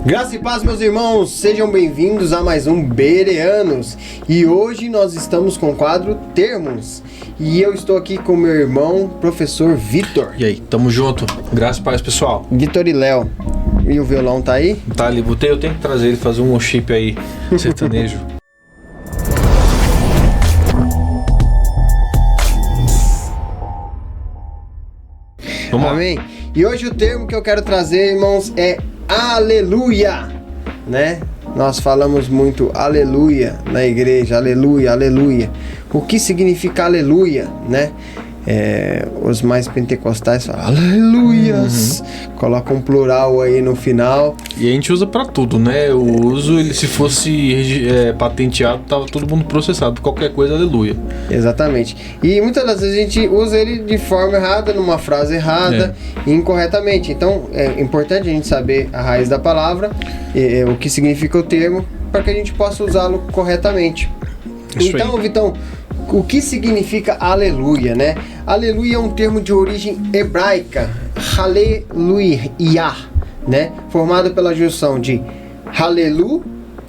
Graça e paz, meus irmãos, sejam bem-vindos a mais um Bereanos. E hoje nós estamos com o quadro Termos. E eu estou aqui com meu irmão, professor Vitor. E aí, tamo junto. Graça e paz, pessoal. Vitor e Léo. E o violão tá aí? Tá ali, eu tenho que trazer ele, fazer um worship aí, sertanejo. Vamos lá. Amém? E hoje o termo que eu quero trazer, irmãos, é aleluia, né? Nós falamos muito aleluia na igreja, aleluia, aleluia. O que significa aleluia, né? Os mais pentecostais falam aleluias, colocam um plural aí no final. E a gente usa pra tudo, né? Eu uso ele, se fosse patenteado, tava todo mundo processado. Qualquer coisa, aleluia. Exatamente. E muitas das vezes a gente usa ele de forma errada, numa frase errada, incorretamente. Então é importante a gente saber a raiz da palavra, o que significa o termo, para que a gente possa usá-lo corretamente. Isso então, aí. Vitão, o que significa aleluia, né? Aleluia é um termo de origem hebraica, haleluia, né? Formado pela junção de halelu,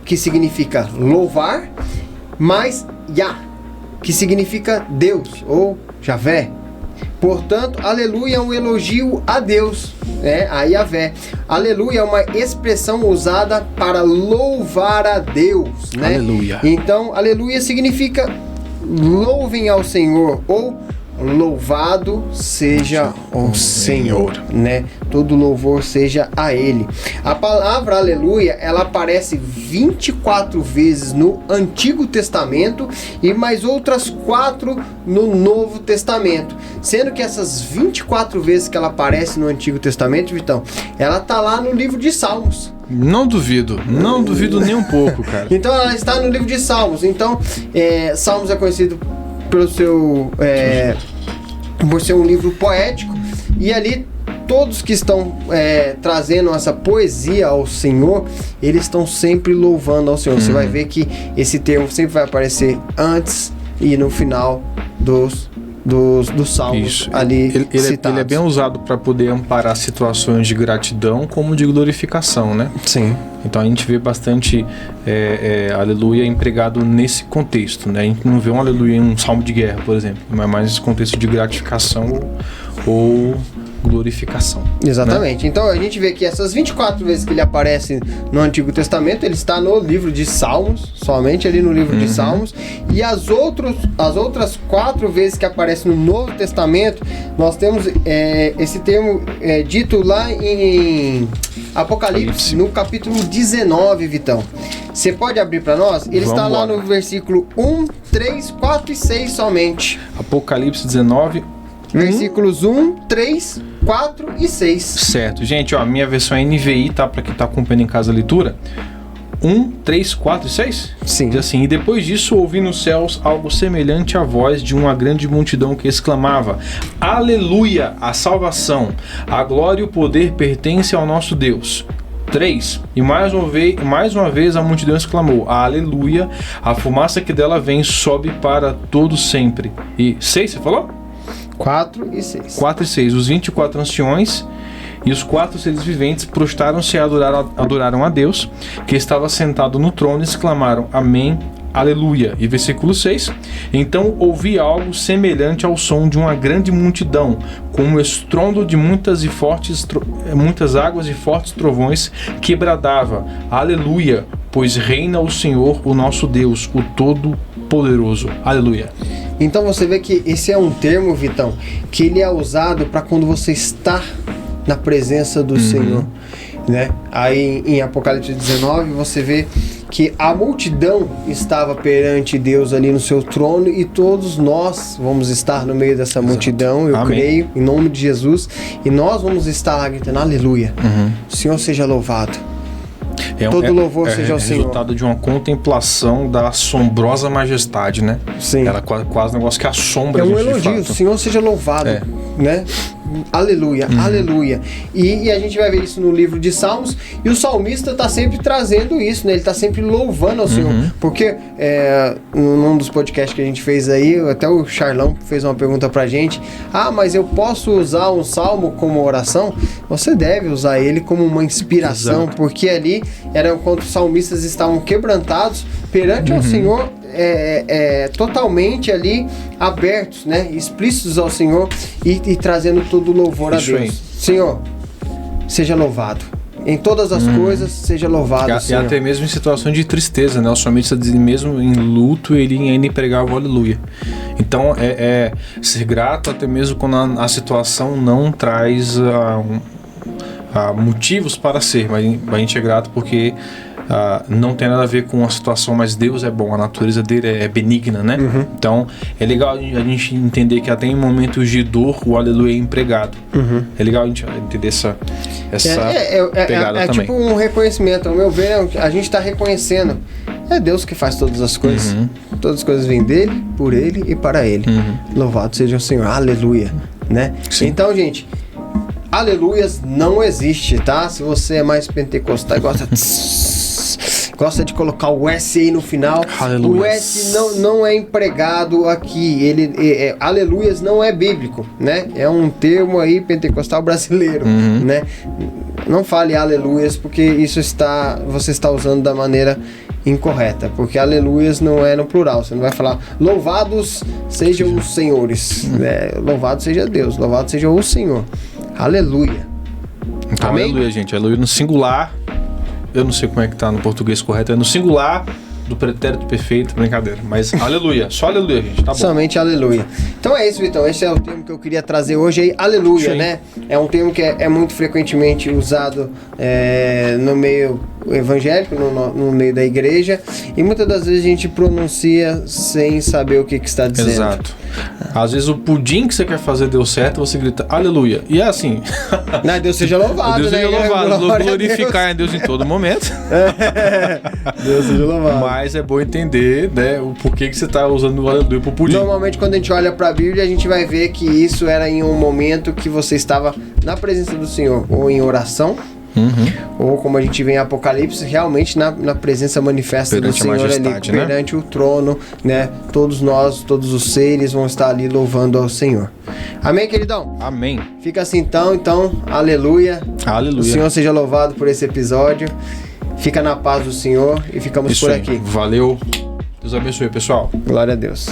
que significa louvar, mais Yah, que significa Deus ou Javé. Portanto, aleluia é um elogio a Deus, né? A Yahvé. Aleluia é uma expressão usada para louvar a Deus, né? Aleluia. Então, aleluia significa louvem ao Senhor ou louvado seja o Senhor, né? Todo louvor seja a Ele. A palavra aleluia, ela aparece 24 vezes no Antigo Testamento e mais outras 4 no Novo Testamento. Sendo que essas 24 vezes que ela aparece no Antigo Testamento, Vitão, ela tá lá no livro de Salmos. Não duvido nem um pouco, cara. Então ela está no livro de Salmos. Então, Salmos é conhecido pelo seu por ser um livro poético, e ali todos que estão trazendo essa poesia ao Senhor, eles estão sempre louvando ao Senhor. Você vai ver que esse termo sempre vai aparecer antes e no final dos salmos. Isso. Ali citados. Ele é bem usado para poder amparar situações de gratidão como de glorificação, né? Sim. Então a gente vê bastante aleluia empregado nesse contexto, né? A gente não vê um aleluia em um salmo de guerra, por exemplo, mas mais nesse contexto de gratificação ou glorificação. Exatamente. Né? Então a gente vê que essas 24 vezes que ele aparece no Antigo Testamento, ele está no livro de Salmos, somente ali no livro de Salmos, e as outras 4 vezes que aparece no Novo Testamento, nós temos esse termo dito lá em Apocalipse, no capítulo 19, Vitão. Você pode abrir para nós? Ele está lá no versículo 1, 3, 4 e 6 somente. Apocalipse 19, versículos 1, 3, 4 e 6. Certo. Gente, ó, a minha versão é NVI, tá? Pra quem tá acompanhando em casa a leitura. 1, 3, 4 e 6? Sim. Diz assim: e depois disso ouvi nos céus algo semelhante à voz de uma grande multidão que exclamava: aleluia, a salvação, a glória e o poder pertencem ao nosso Deus. 3. E mais uma vez a multidão exclamou: aleluia, a fumaça que dela vem sobe para todo sempre. E 6, você falou? 4 e 6. 4 e 6. Os 24 anciões e os 4 seres viventes prostraram-se e adoraram a Deus, que estava sentado no trono, e exclamaram: amém, aleluia. E versículo 6. Então ouvi algo semelhante ao som de uma grande multidão, com um estrondo de muitas águas e fortes trovões, que bradava: aleluia, pois reina o Senhor, o nosso Deus, o Todo-Poderoso. Aleluia. Então você vê que esse é um termo, Vitão, que ele é usado para quando você está na presença do Senhor, né? Aí em Apocalipse 19 você vê que a multidão estava perante Deus ali no seu trono, e todos nós vamos estar no meio dessa multidão, eu creio, em nome de Jesus, e nós vamos estar lá gritando aleluia, o Senhor seja louvado. Todo louvor seja ao Senhor. É resultado de uma contemplação da assombrosa majestade, né? Sim. Ela quase um negócio que assombra. É um elogio, o Senhor seja louvado, né? aleluia, aleluia. E a gente vai ver isso no livro de Salmos, e o salmista está sempre trazendo isso, né? Ele está sempre louvando ao Senhor, porque num dos podcasts que a gente fez aí, até o Charlão fez uma pergunta pra gente, mas eu posso usar um salmo como oração? Você deve usar ele como uma inspiração, exato, porque ali era quando os salmistas estavam quebrantados perante ao Senhor, totalmente ali abertos, né, explícitos ao Senhor e trazendo todo o louvor isso a Deus. aí. Senhor, seja louvado. Em todas as coisas, seja louvado, E Senhor. até mesmo em situação de tristeza, né? O salmista diz, mesmo em luto, ele ainda pregava o aleluia. Então, ser grato até mesmo quando a situação não traz motivos para ser, mas a gente é grato porque não tem nada a ver com a situação, mas Deus é bom, a natureza dele é benigna, né? Então é legal a gente entender que até em momentos de dor o aleluia é empregado. É legal a gente entender essa pegada também. Tipo um reconhecimento, ao meu ver, a gente está reconhecendo, é Deus que faz todas as coisas, todas as coisas vêm dele, por ele e para ele. Louvado seja o Senhor, aleluia, né? Sim. Então, gente, aleluias não existe, tá? Se você é mais pentecostal e gosta de colocar o S aí no final, Aleluias. o S não é empregado aqui, aleluias não é bíblico, né? É um termo aí pentecostal brasileiro, né? Não fale aleluias, porque você está usando da maneira incorreta, porque aleluias não é no plural, você não vai falar louvados sejam os senhores, né? Louvado seja Deus, louvado seja o Senhor, aleluia. Então, Amém? aleluia, gente, aleluia no singular. Eu não sei como é que tá no português correto, é no singular do pretérito perfeito, brincadeira. Mas aleluia, só aleluia, gente, tá bom. Somente aleluia. Então é isso, Vitão. Esse é o termo que eu queria trazer hoje aí, aleluia, Sim. né? É um termo que é muito frequentemente usado no meio evangélico, no meio da igreja, e muitas das vezes a gente pronuncia sem saber o que está dizendo. Exato. Às vezes o pudim que você quer fazer deu certo, você grita aleluia. E é assim. Não, Deus seja louvado, Deus né? seja louvado, Glória a glorificar em Deus em todo momento. Deus seja louvado. Mas é bom entender, né, o porquê que você está usando o aleluia pro pudim. Normalmente quando a gente olha para a Bíblia, a gente vai ver que isso era em um momento que você estava na presença do Senhor, ou em oração, ou como a gente vê em Apocalipse, realmente na presença manifesta perante do Senhor a majestade, ali, né? perante o trono, né? Todos nós, todos os seres vão estar ali louvando ao Senhor. Amém, queridão? Amém. Fica assim então, aleluia. Aleluia. O Senhor seja louvado por esse episódio. Fica na paz do Senhor e ficamos Isso por aí. aqui. Valeu. Deus abençoe, pessoal. Glória a Deus.